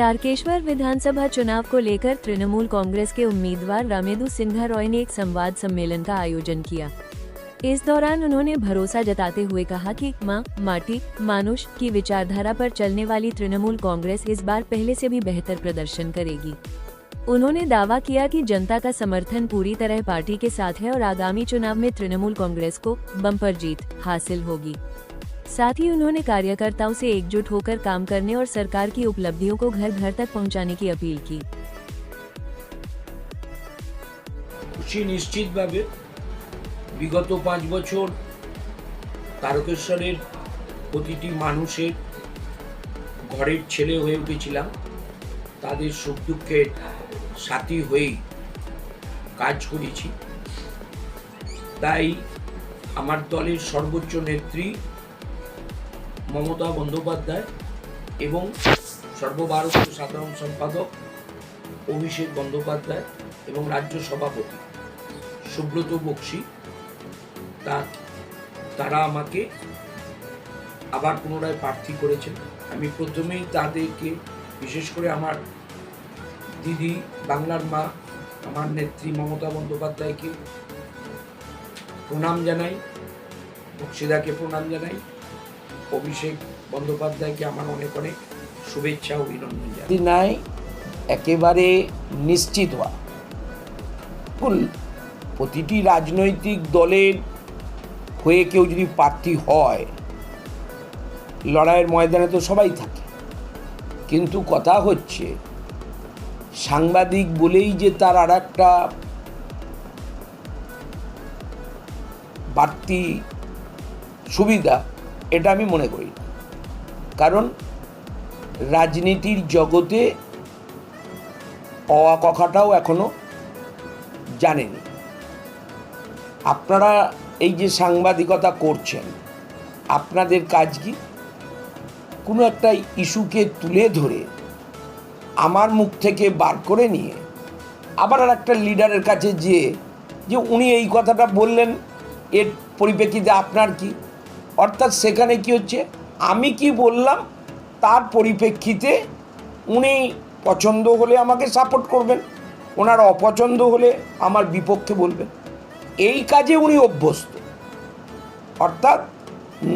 तारकेश्वर विधानसभा चुनाव को लेकर तृणमूल कांग्रेस के उम्मीदवार रामेदू सिन्हा रॉय ने एक संवाद सम्मेलन का आयोजन किया। इस दौरान उन्होंने भरोसा जताते हुए कहा कि मां, माटी, मानुष की विचारधारा पर चलने वाली तृणमूल कांग्रेस इस बार पहले से भी बेहतर प्रदर्शन करेगी। उन्होंने दावा किया कि जनता का समर्थन पूरी तरह पार्टी के साथ है और आगामी चुनाव में तृणमूल कांग्रेस को बम्पर जीत हासिल होगी। साथ ही उन्होंने कार्यकर्ताओं से एकजुट होकर काम करने और सरकार की उपलब्धियों को घर घर तक पहुंचाने की अपील की। निश्चितভাবে বিগত 5 বছর তারকেশ্বরের প্রতিটি মানুষের ঘরের ছেলে হয়ে উঠেছিলাম, তাদের সুখ দুঃখের সাথী হয়ে কাজ করেছি। তাই আমার দলের সর্বোচ্চ নেত্রী মমতা বন্দ্যোপাধ্যায় এবং সর্বভারতীয় সাধারণ সম্পাদক অভিষেক বন্দ্যোপাধ্যায় এবং রাজ্য সভাপতি সুব্রত বক্সী তারা আমাকে আবার পুনরায় প্রার্থী করেছেন। আমি প্রথমেই তাদেরকে, বিশেষ করে আমার দিদি, বাংলার মা, আমার নেত্রী মমতা বন্দ্যোপাধ্যায়কে প্রণাম জানাই, বক্সিদাকে প্রণাম জানাই, অভিষেক বন্দ্যোপাধ্যায়কে আমার অনেক অনেক শুভেচ্ছা ও অভিনন্দন জানাই। নাই একেবারে নিশ্চিত হওয়া, প্রতিটি রাজনৈতিক দলের হয়ে কেউ যদি প্রার্থী হয়, লড়াইয়ের ময়দানে তো সবাই থাকে, কিন্তু কথা হচ্ছে সাংবাদিক বলেই যে তার আর একটা বাড়তি সুবিধা, এটা আমি মনে করি না। কারণ রাজনীতির জগতে অ কথাটাও এখনো জানেনি। আপনারা এই যে সাংবাদিকতা করছেন, আপনাদের কাজ কি? কোনো একটা ইস্যুকে তুলে ধরে আমার মুখ থেকে বার করে নিয়ে আবার আর একটা লিডারের কাছে যে উনি এই কথাটা বললেন, এর পরিপ্রেক্ষিতে আপনার কি? অর্থাৎ সেখানে কি হচ্ছে, আমি কি বললাম তার পরিপ্রেক্ষিতে উনি পছন্দ হলে আমাকে সাপোর্ট করবেন, ওনার অপছন্দ হলে আমার বিপক্ষে বলবেন। এই কাজে উনি অভ্যস্ত, অর্থাৎ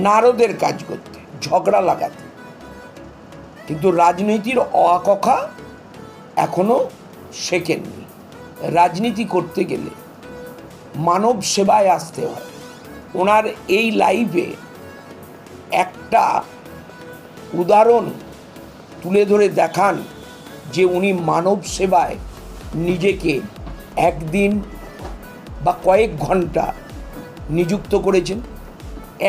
নারদের কাজ করতে, ঝগড়া লাগাতে। কিন্তু রাজনীতির অকখা এখনো শেখেননি। রাজনীতি করতে গেলে মানব সেবায় আসতে হয়। ওনার এই লাইফে একটা উদাহরণ তুলে ধরে দেখান যে উনি মানব সেবায় নিজেকে একদিন বা কয়েক ঘন্টা নিযুক্ত করেছেন।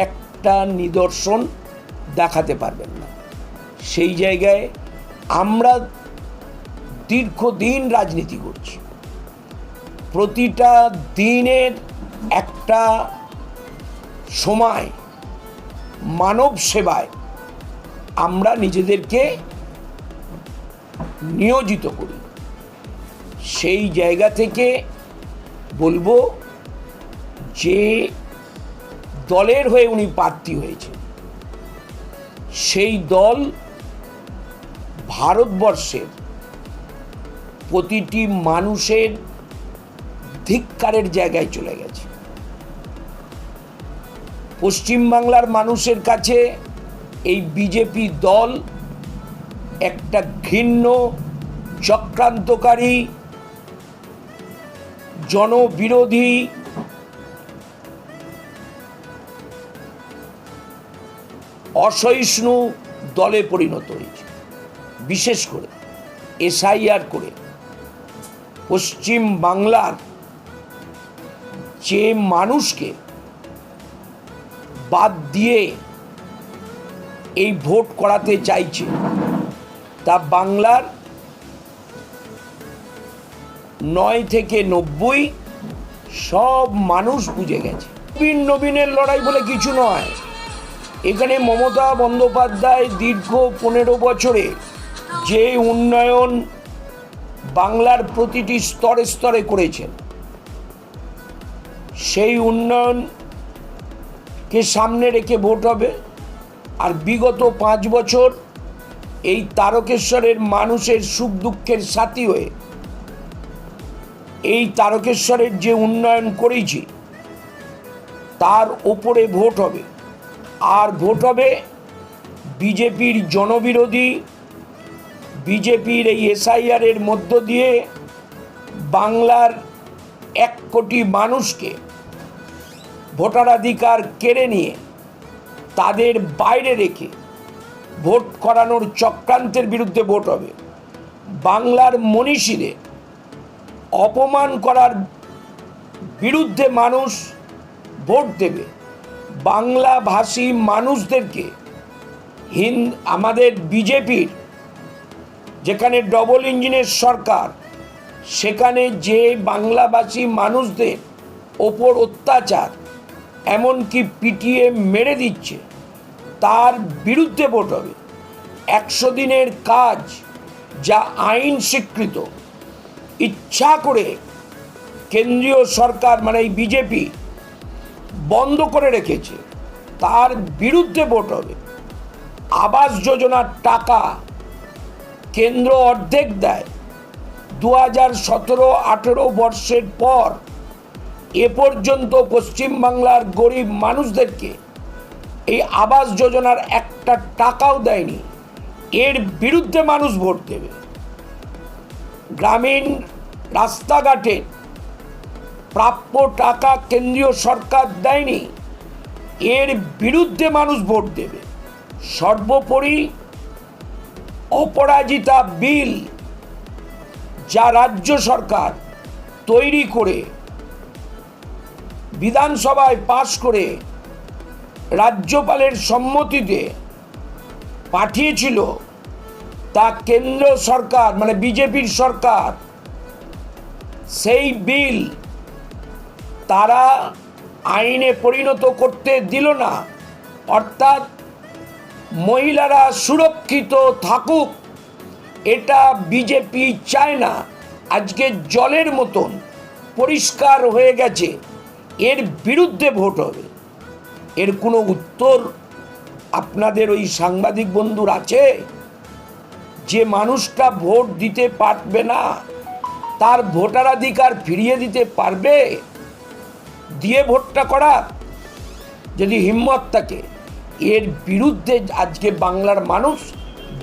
একটা নিদর্শন দেখাতে পারবেন না। সেই জায়গায় আমরা দীর্ঘদিন রাজনীতি করছি, প্রতিটা দিনের একটা সময় মানব সেবায় আমরা নিজেদেরকে নিয়োজিত করি। সেই জায়গা থেকে বলবো যে দলের হয়ে উনি প্রার্থী হয়েছেন, সেই দল ভারতবর্ষের প্রতিটি মানুষের ধিক্কারের জায়গায় চলে গেছে। পশ্চিমবাংলার মানুষের কাছে এই বিজেপি দল একটা ঘৃণ্য, চক্রান্তকারী, জনবিরোধী, অসহিষ্ণু দলে পরিণত হয়েছে। বিশেষ করে এসআইআর করে পশ্চিম বাংলার যে মানুষকে বাদ দিয়ে এই ভোট করাতে চাইছে, তা বাংলার 9 থেকে 90 সব মানুষ বুঝে গেছে। নবীনের লড়াই বলে কিছু নয়। এখানে মমতা বন্দ্যোপাধ্যায় দীর্ঘ 15 বছরে যে উন্নয়ন বাংলার প্রতিটি স্তরে স্তরে করেছেন, সেই উন্নয়নকে সামনে রেখে ভোট হবে। আর বিগত 5 বছর এই তারকেশ্বরের মানুষের সুখ দুঃখের সাথী হয়ে এই তারকেশ্বরের যে উন্নয়ন করেছি তার ওপরে ভোট হবে। আর ভোট হবে বিজেপির জনবিরোধী, বিজেপির এই SIR এর মধ্য দিয়ে বাংলার 1 কোটি মানুষকে ভোটাধিকার কেড়ে নিয়ে তাদের বাইরে রেখে ভোট করানোর চক্রান্তের বিরুদ্ধে ভোট হবে। বাংলার মনীষীদের অপমান করার বিরুদ্ধে মানুষ ভোট দেবে। বাংলাভাষী মানুষদেরকে আমাদের বিজেপির যেখানে ডবল ইঞ্জিনের সরকার, সেখানে যে বাংলাভাষী মানুষদের ওপর অত্যাচার, এমনকি পিটিয়ে মেরে দিচ্ছে, তার বিরুদ্ধে ভোট হবে। 100 দিনের কাজ যা আইন স্বীকৃত, ইচ্ছা করে কেন্দ্রীয় সরকার মানে এই বিজেপি বন্ধ করে রেখেছে, তার বিরুদ্ধে ভোট হবে। আবাস যোজনার টাকা কেন্দ্র অর্ধেক দেয়। 2017-18 বর্ষের পর এ পর্যন্ত পশ্চিমবাংলার গরিব মানুষদেরকে এই আবাস যোজনার একটা টাকাও দেয়নি। এর বিরুদ্ধে মানুষ ভোট দেবে। গ্রামীণ রাস্তাঘাটে প্রাপ্য টাকা কেন্দ্রীয় সরকার দেয়নি, এর বিরুদ্ধে মানুষ ভোট দেবে। সর্বোপরি অপরাজিতা বিল যা রাজ্য সরকার তৈরি করে বিধানসভায় পাশ করে রাজ্যপালের সম্মতিতে পাঠিয়েছিল, তা কেন্দ্র সরকার মানে বিজেপির সরকার সেই বিল তারা আইনে পরিণত করতে দিল না। অর্থাৎ মহিলারা সুরক্ষিত থাকুক, এটা বিজেপি চায় না। আজকে জলের মতন পরিষ্কার হয়ে গেছে, এর বিরুদ্ধে ভোট হবে। এর কোনো উত্তর আপনাদের ওই সাংবাদিক বন্ধুর আছে? যে মানুষটা ভোট দিতে পারবে না, তার ভোটাধিকার ফিরিয়ে দিতে পারবে? দিয়ে ভোটটা করা যদি হিম্মত থাকে, এর বিরুদ্ধে আজকে বাংলার মানুষ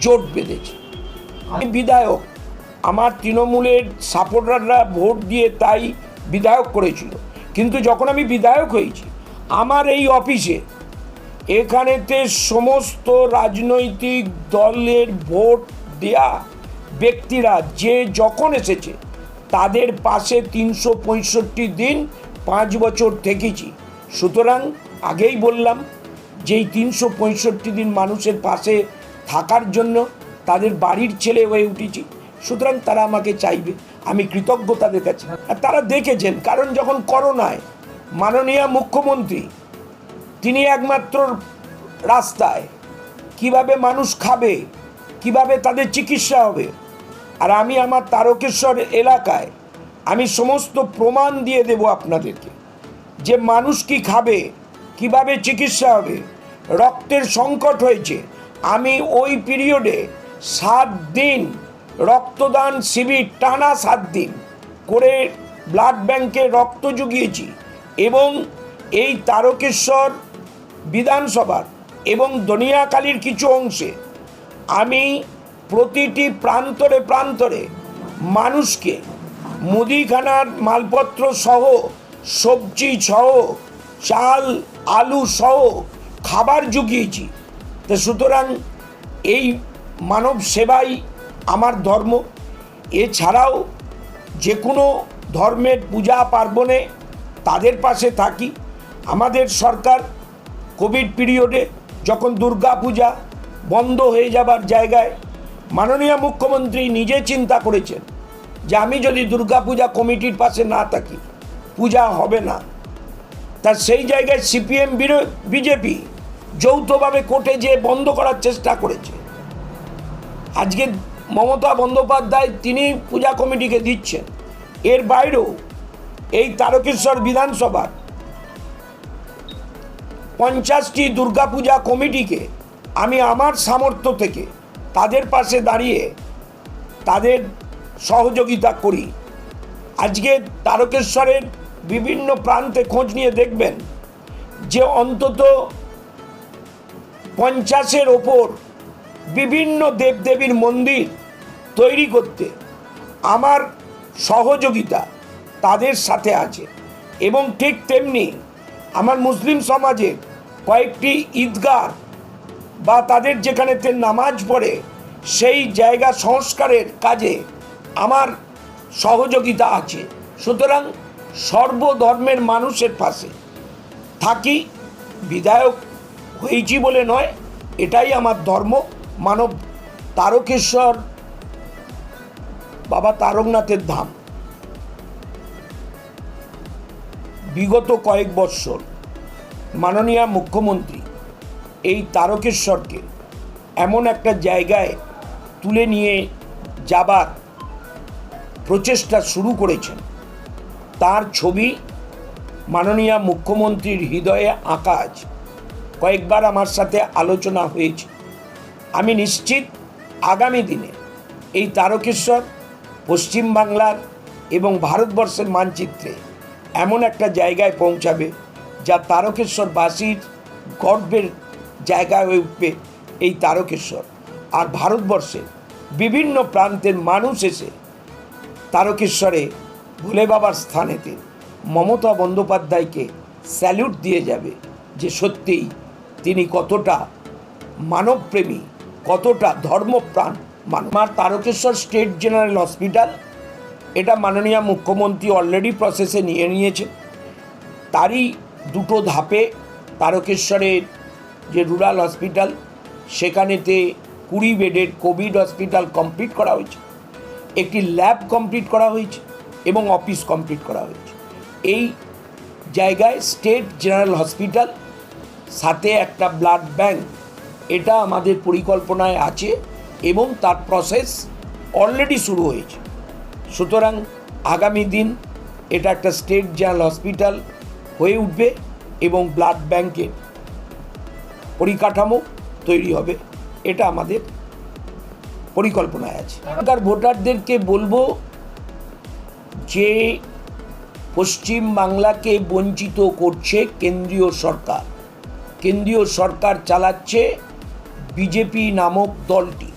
জোট বেঁধেছে। আমি বিধায়ক, আমার তৃণমূলের সাপোর্টাররা ভোট দিয়ে তাই বিধায়ক করেছিল, কিন্তু যখন আমি বিধায়ক হয়েছি আমার এই অফিসে এখানেতে সমস্ত রাজনৈতিক দলের ভোট দেয়া ব্যক্তিরা যে যখন এসেছে তাদের পাশে 365 দিন 5 বছর থেকেছি। সুতরাং আগেই বললাম যে এই 365 দিন মানুষের পাশে থাকার জন্য তাদের বাড়ির ছেলে হয়ে উঠেছি। সুতরাং তারা আমাকে চাইবে, আমি কৃতজ্ঞ তাদের কাছে। আর তারা দেখেছেন, কারণ যখন করোনায় মাননীয় মুখ্যমন্ত্রী তিনি একমাত্র রাস্তায়, কিভাবে মানুষ খাবে, কিভাবে তাদের চিকিৎসা হবে, আর আমি আমার তারকেশ্বর এলাকায় আমি সমস্ত প্রমাণ দিয়ে দেব আপনাদেরকে যে মানুষ কি খাবে, কিভাবে চিকিৎসা হবে। রক্তের সংকট হয়েছে, আমি ওই পিরিয়ডে 7 দিন রক্তদান শিবির, টানা 7 দিন করে ব্লাড ব্যাংকে রক্ত জুগিয়েছি। এবং এই তারকেশ্বর বিধানসভার এবং দনিয়াকালীর কিছু অংশে আমি প্রতিটি প্রান্তরে প্রান্তরে মানুষকে মুদিখানার মালপত্র সহ, সবজি সহ, চাল আলু সহ খাবার জুগিয়েছি। তো সুতরাং এই মানব সেবাই আমার ধর্ম। এছাড়াও যে কোনো ধর্মের পূজা পার্বণে তাদের পাশে থাকি। আমাদের সরকার কোভিড পিরিয়ডে যখন দুর্গা পূজা বন্ধ হয়ে যাবার জায়গায় মাননীয় মুখ্যমন্ত্রী নিজে চিন্তা করেছেন যে আমি যদি দুর্গা পূজা কমিটির পাশে না থাকি পূজা হবে না। তা সেই জায়গায় সিপিএম বিজেপি যৌথভাবে কোর্টে যেয়ে বন্ধ করার চেষ্টা করেছে। আজকে মমতা বন্দ্যোপাধ্যায় তিনি পূজা কমিটিকে দিচ্ছেন। এর বাইরেও এই তারকেশ্বর বিধানসভার 50টি দুর্গাপূজা কমিটিকে আমি আমার সামর্থ্য থেকে তাদের পাশে দাঁড়িয়ে তাদের সহযোগিতা করি। আজকে তারকেশ্বরের বিভিন্ন প্রান্তে খোঁজ নিয়ে দেখবেন যে অন্তত 50-এর ওপর বিভিন্ন দেবদেবীর মন্দির তৈরি করতে আমার সহযোগিতা তাদের সাথে আছে। এবং ঠিক তেমনি আমার মুসলিম সমাজের কয়েকটি ঈদগাহ বা তাদের যেখানেতে নামাজ পড়ে সেই জায়গা সংস্কারের কাজে আমার সহযোগিতা আছে। সুতরাং সর্বধর্মের মানুষের পাশে থাকি। বিধায়ক হয়েছি বলে নয়, এটাই আমার ধর্ম। মানব তারকেশ্বর বাবা তারকনাথের ধাম বিগত কয়েক বৎসর মাননীয় মুখ্যমন্ত্রী এই তারকেশ্বরকে এমন একটা জায়গায় তুলে নিয়ে যাবার প্রচেষ্টা শুরু করেছেন, তার ছবি মাননীয় মুখ্যমন্ত্রীর হৃদয়ে আঁকা আছে। কয়েকবার আমার সাথে আলোচনা হয়েছে। আমি নিশ্চিত আগামী দিনে এই তারকেশ্বর পশ্চিমবাংলার এবং ভারতবর্ষের মানচিত্রে এমন একটা জায়গায় পৌঁছাবে যা তারকেশ্বরবাসীর গর্বের জায়গা হয়ে উঠবে এই তারকেশ্বর। আর ভারতবর্ষের বিভিন্ন প্রান্তের মানুষ এসে তারকেশ্বরে ভোলে বাবার স্থানেতে মমতা বন্দ্যোপাধ্যায়কে স্যালুট দিয়ে যাবে যে সত্যিই তিনি কতটা মানবপ্রেমী, কতটা ধর্মপ্রাণ মানুষ। আমার তারকেশ্বর স্টেট জেনারেল হসপিটাল, এটা মাননীয় মুখ্যমন্ত্রী অলরেডি প্রসেসে নিয়ে নিয়েছে। তারই দুটো ধাপে তারকেশ্বরের যে রুরাল হসপিটাল সেখানেতে 20 বেডের কোভিড হসপিটাল কমপ্লিট করা হয়েছে, একটি ল্যাব কমপ্লিট করা হয়েছে এবং অফিস কমপ্লিট করা হয়েছে। এই জায়গায় স্টেট জেনারেল হসপিটাল সাথে একটা ব্লাড ব্যাংক, এটা আমাদের পরিকল্পনায় আছে এবং তার প্রসেস অলরেডি শুরু হয়েছে। সুতরাং আগামী দিন এটা একটা স্টেট জেনারেল হসপিটাল হয়ে উঠবে এবং ব্লাড ব্যাংকের পরিকাঠামো তৈরি হবে, এটা আমাদের পরিকল্পনায় আছে। এখানকার ভোটারদেরকে বলবো যে পশ্চিম বাংলাকে বঞ্চিত করছে কেন্দ্রীয় সরকার। কেন্দ্রীয় সরকার চালাচ্ছে বিজেপি নামক দলটি।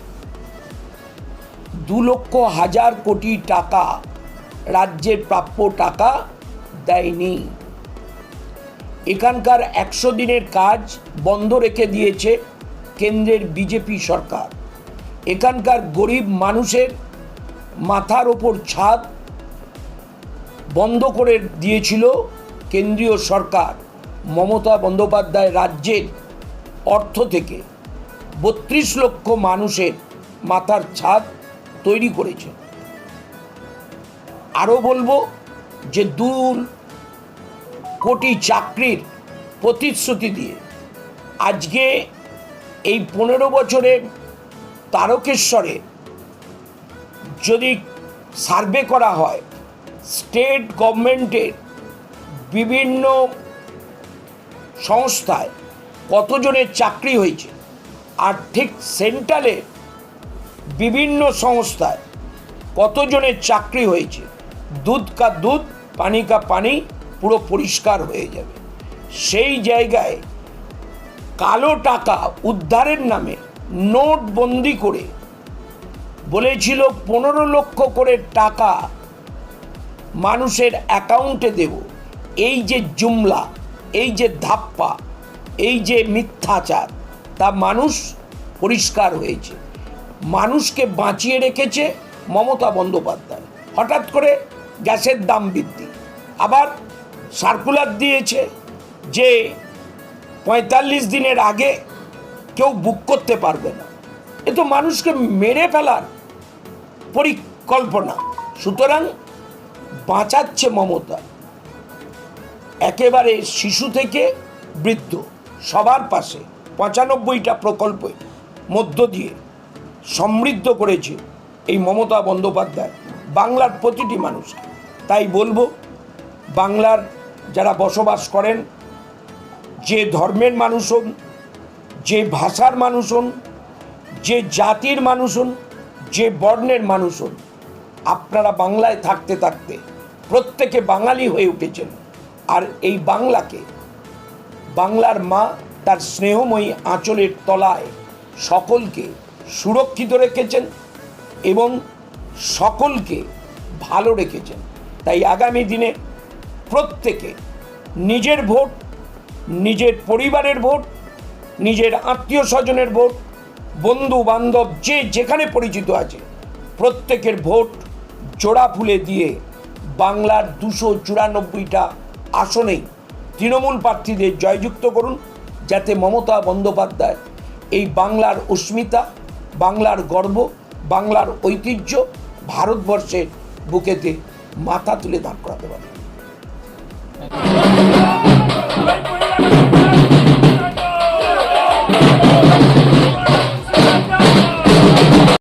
2 লক্ষ হাজার কোটি টাকা রাজ্যের প্রাপ্য টাকা দেয়নি। এখানকার 100 দিনের কাজ বন্ধ রেখে দিয়েছে কেন্দ্রের বিজেপি সরকার। এখানকার গরিব মানুষের মাথার ওপর ছাদ বন্ধ করে দিয়েছিল কেন্দ্রীয় সরকার। মমতা বন্দ্যোপাধ্যায় রাজ্যের অর্থ থেকে 32 লক্ষ মানুষের মাথার ছাদ তৈরি করেছে। আরও বলবো যে 2 কোটি চাকরির প্রতিশ্রুতি দিয়ে আজকে এই 15 বছরের তারকেশ্বরে যদি সার্ভে করা হয়, স্টেট গভর্নমেন্টের বিভিন্ন সংস্থায় কতজনের চাকরি হয়েছে, আর ঠিক সেন্ট্রালে বিভিন্ন সংস্থায় কতজনের চাকরি হয়েছে, দুধ কা দুধ পানি কা পানি পুরো পরিষ্কার হয়ে যাবে। সেই জায়গায় কালো টাকা উদ্ধারের নামে নোটবন্দি করে বলেছিল 15 লক্ষ করে টাকা মানুষের অ্যাকাউন্টে দেব। এই যে জুমলা, এই যে ধাপ্পা, এই যে মিথ্যাচার, তা মানুষ পরিষ্কার হয়েছে। মানুষকে বাঁচিয়ে রেখেছে মমতা বন্দ্যোপাধ্যায়। হঠাৎ করে গ্যাসের দাম বৃদ্ধি, আবার সার্কুলার দিয়েছে যে 45 দিনের আগে কেউ বুক করতে পারবে না। এ তো মানুষকে মেরে ফেলার পরিকল্পনা। সুতরাং বাঁচাচ্ছে মমতা একেবারে শিশু থেকে বৃদ্ধ সবার পাশে। 95টা প্রকল্পের মধ্য দিয়ে সমৃদ্ধ করেছে এই মমতা বন্দ্যোপাধ্যায় বাংলার প্রতিটি মানুষকে। তাই বলবো, বাংলার যারা বসবাস করেন, যে ধর্মের মানুষ হন, যে ভাষার মানুষ হন, যে জাতির মানুষ হন, যে বর্ণের মানুষ হন, আপনারা বাংলায় থাকতে থাকতে প্রত্যেকে বাঙালি হয়ে উঠেছেন। আর এই বাংলাকে, বাংলার মা তার স্নেহময়ী আঁচলের তলায় সকলকে সুরক্ষিত রেখেছেন এবং সকলকে ভালো রেখেছেন। তাই আগামী দিনে প্রত্যেকে নিজের ভোট, নিজের পরিবারের ভোট, নিজের আত্মীয় স্বজনের ভোট, বন্ধু বান্ধব যে যেখানে পরিচিত আছে প্রত্যেকের ভোট জোড়া ফুলে দিয়ে বাংলার 294টা আসনেই তৃণমূল প্রার্থীদের জয়যুক্ত করুন, যাতে মমতা বন্দ্যোপাধ্যায় এই বাংলার অস্মিতা, বাংলার গর্ব, বাংলার ঐতিহ্য ভারতবর্ষের বুকেতে মাথা তুলে দাঁড় করাতে পারে।